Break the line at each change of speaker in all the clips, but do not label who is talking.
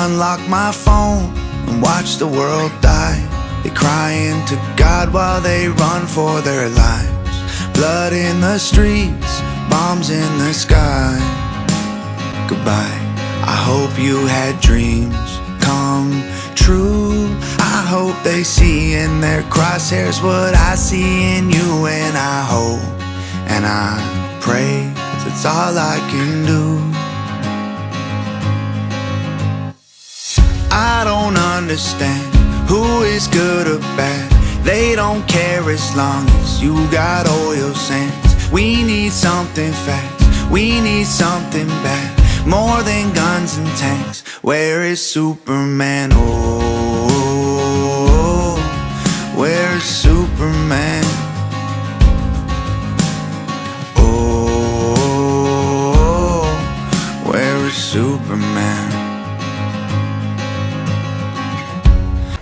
unlock my phone and watch the world die. They crying to God while they run for their lives. Blood in the streets, bombs in the sky. Goodbye. I hope you had dreams come true. I hope they see in their crosshairs what I see in you. And I hope and I pray, 'cause it's all I can do. I don't understand who is good or bad. They don't care as long as you got oil sands. We need something fast, we need something bad, more than guns and tanks. Where is Superman? Oh, where is Superman? Oh, where is Superman?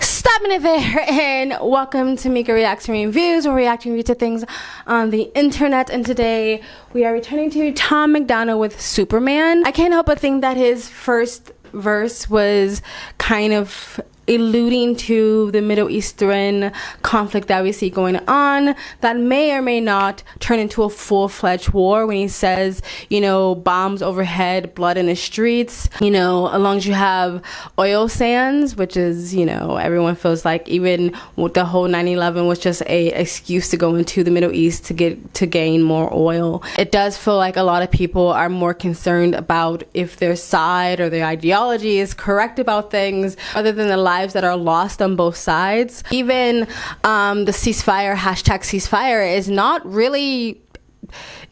Stopping it there, and welcome to Mika Reacts and Reviews. We're reacting to things on the internet, and today we are returning to Tom MacDonald with Superman. I can't help but think that his first verse was kind of alluding to the Middle Eastern conflict that we see going on that may or may not turn into a full-fledged war when he says, you know, bombs overhead, blood in the streets, you know, as long as you have oil sands, which is, you know, everyone feels like even with the whole 9/11 was just a excuse to go into the Middle East to gain more oil. It does feel like a lot of people are more concerned about if their side or their ideology is correct about things other than the lives that are lost on both sides. Even the ceasefire, #ceasefire, is not really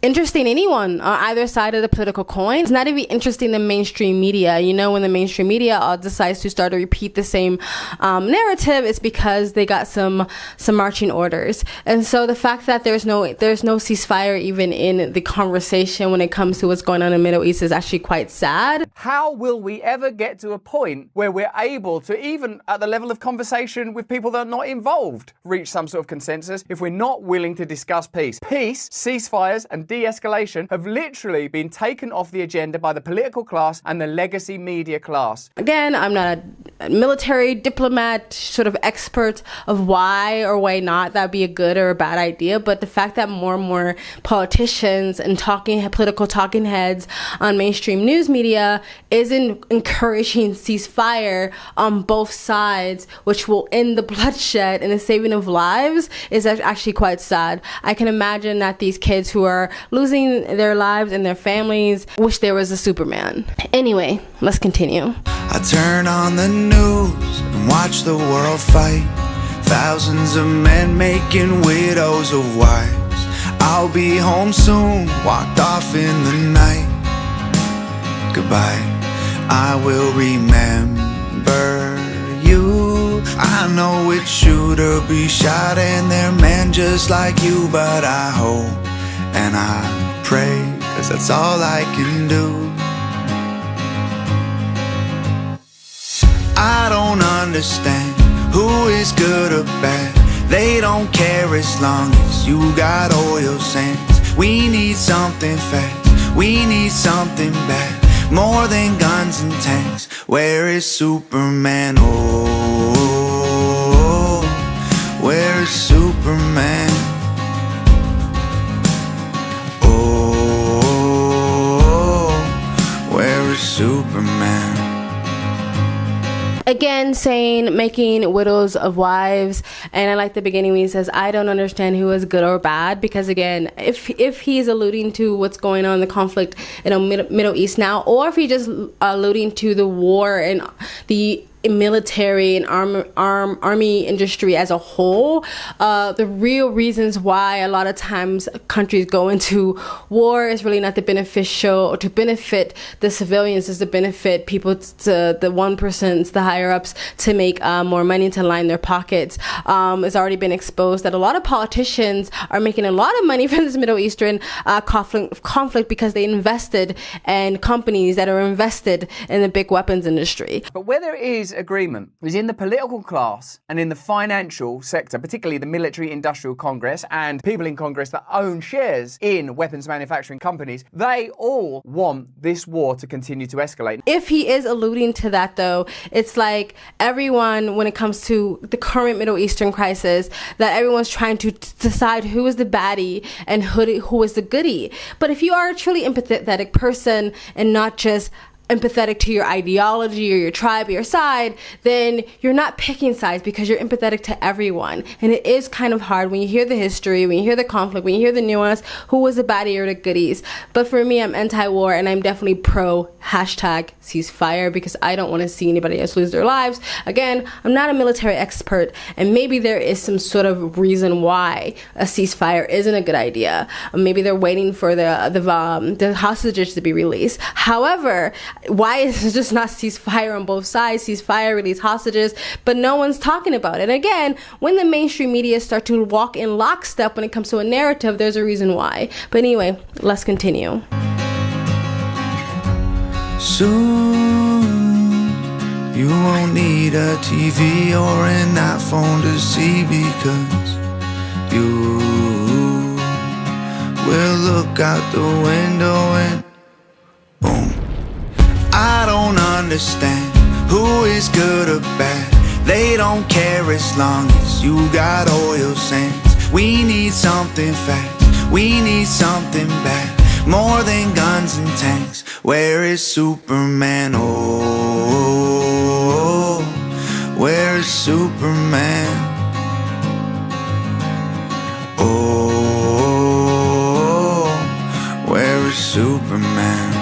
interesting anyone on either side of the political coin. It's not even interesting the mainstream media. You know, when the mainstream media decides to start to repeat the same narrative, it's because they got some marching orders. And so the fact that there's no ceasefire even in the conversation when it comes to what's going on in the Middle East is actually quite sad.
How will we ever get to a point where we're able to, even at the level of conversation with people that are not involved, reach some sort of consensus if we're not willing to discuss peace? Peace, ceasefires and de-escalation have literally been taken off the agenda by the political class and the legacy media class. Again,
I'm not a military diplomat sort of expert of why or why not that would be a good or a bad idea, but the fact that more and more politicians and political talking heads on mainstream news media isn't encouraging ceasefire on both sides, which will end the bloodshed and the saving of lives, is actually quite sad. I can imagine that these kids who are losing their lives and their families wish there was a Superman. Anyway, let's continue.
I turn on the news and watch the world fight. Thousands of men making widows of wives. I'll be home soon, walked off in the night. Goodbye, I will remember you. I know it's shoot or be shot and they're men just like you, but I hope and I pray, 'cause that's all I can do. I don't understand who is good or bad. They don't care as long as you got oil sands. We need something fast, we need something bad, more than guns and tanks. Where is Superman? Oh, where is Superman? Superman.
Again, saying making widows of wives, and I like the beginning when he says, I don't understand who is good or bad, because again, if he's alluding to what's going on in the conflict in the Middle East now, or if he's just alluding to the war and the military and army industry as a whole, the real reasons why a lot of times countries go into war is really not to beneficial or to benefit the civilians, is to benefit people, to the 1%, the higher ups, to make more money, to line their pockets. It's already been exposed that a lot of politicians are making a lot of money from this Middle Eastern conflict because they invested in companies that are invested in the big weapons industry.
But where there is today's agreement is in the political class and in the financial sector, particularly the military-industrial Congress and people in Congress that own shares in weapons manufacturing companies, they all want this war to continue to escalate.
If he is alluding to that, though, it's like everyone, when it comes to the current Middle Eastern crisis, that everyone's trying to decide who is the baddie and who is the goodie. But if you are a truly empathetic person and not just empathetic to your ideology or your tribe or your side, then you're not picking sides because you're empathetic to everyone. And it is kind of hard when you hear the history, when you hear the conflict, when you hear the nuance, who was the baddie or the goodies. But for me, I'm anti-war and I'm definitely pro #ceasefire because I don't want to see anybody else lose their lives. Again, I'm not a military expert and maybe there is some sort of reason why a ceasefire isn't a good idea. Maybe they're waiting for the hostages to be released. However, why is it just not ceasefire on both sides? Ceasefire, release hostages, but no one's talking about it. And again, when the mainstream media start to walk in lockstep when it comes to a narrative, there's a reason why. But anyway, let's continue.
Soon you won't need a TV or an iPhone to see, because you will look out the window and boom. I don't understand who is good or bad. They don't care as long as you got oil sands. We need something fast, we need something bad, more than guns and tanks. Where is Superman? Oh, where is Superman? Oh, where is Superman?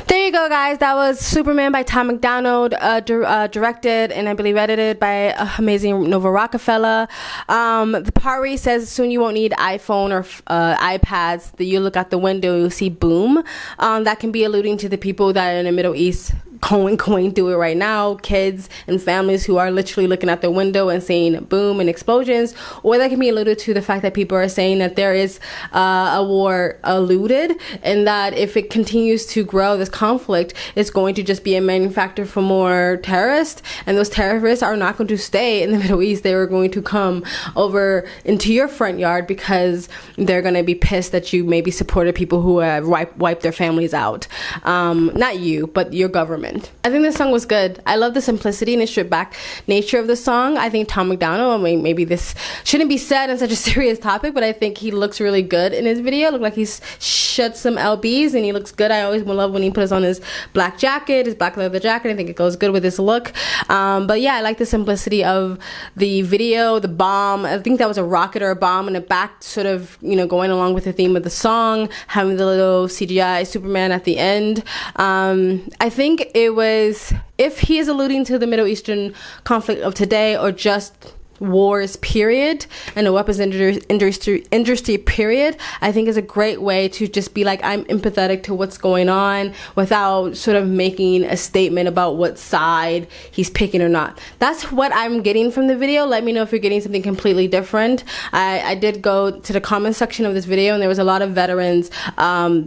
There you go, guys. That was Superman by Tom McDonald, directed and I believe edited by amazing Nova Rockefeller. The part where he says soon you won't need iPhone or iPads, that you look out the window, you'll see boom. That can be alluding to the people that are in the Middle East going through it right now, kids and families who are literally looking out their window and saying boom and explosions. Or that can be alluded to the fact that people are saying that there is a war alluded, and that if it continues to grow, this conflict is going to just be a manufacturer for more terrorists, and those terrorists are not going to stay in the Middle East. They are going to come over into your front yard because they're going to be pissed that you maybe supported people who have wiped their families out. Not you, but your government. I think this song was good. I love the simplicity and the stripped back nature of the song. I think Tom McDonald, I mean, maybe this shouldn't be said on such a serious topic, but I think he looks really good in his video. Look like he's shed some LBs and he looks good. I always love when he puts on his black jacket, his black leather jacket. I think it goes good with his look. But yeah, I like the simplicity of the video, the bomb. I think that was a rocket or a bomb in the back, sort of, you know, going along with the theme of the song, having the little CGI Superman at the end. I think it was, if he is alluding to the Middle Eastern conflict of today or just wars period and the weapons industry period, I think is a great way to just be like, I'm empathetic to what's going on without sort of making a statement about what side he's picking or not. That's what I'm getting from the video. Let me know if you're getting something completely different. I did go to the comment section of this video and there was a lot of veterans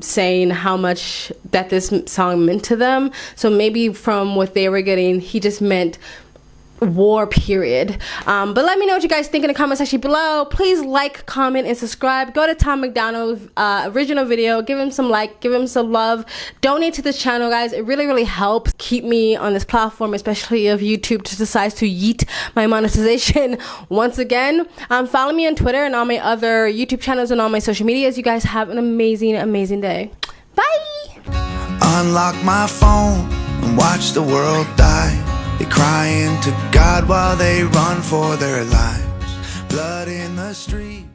saying how much that this song meant to them. So maybe from what they were getting, he just meant war period. But let me know what you guys think in the comment section below. Please like, comment, and subscribe. Go to Tom McDonald's original video, give him some like, give him some love, donate to this channel, guys. It really helps keep me on this platform, especially if YouTube just decides to yeet my monetization once again. Follow me on Twitter and all my other YouTube channels and all my social medias. You guys have an amazing day. Bye.
Unlock my phone and watch the world die. They crying to God while they run for their lives. Blood in the street.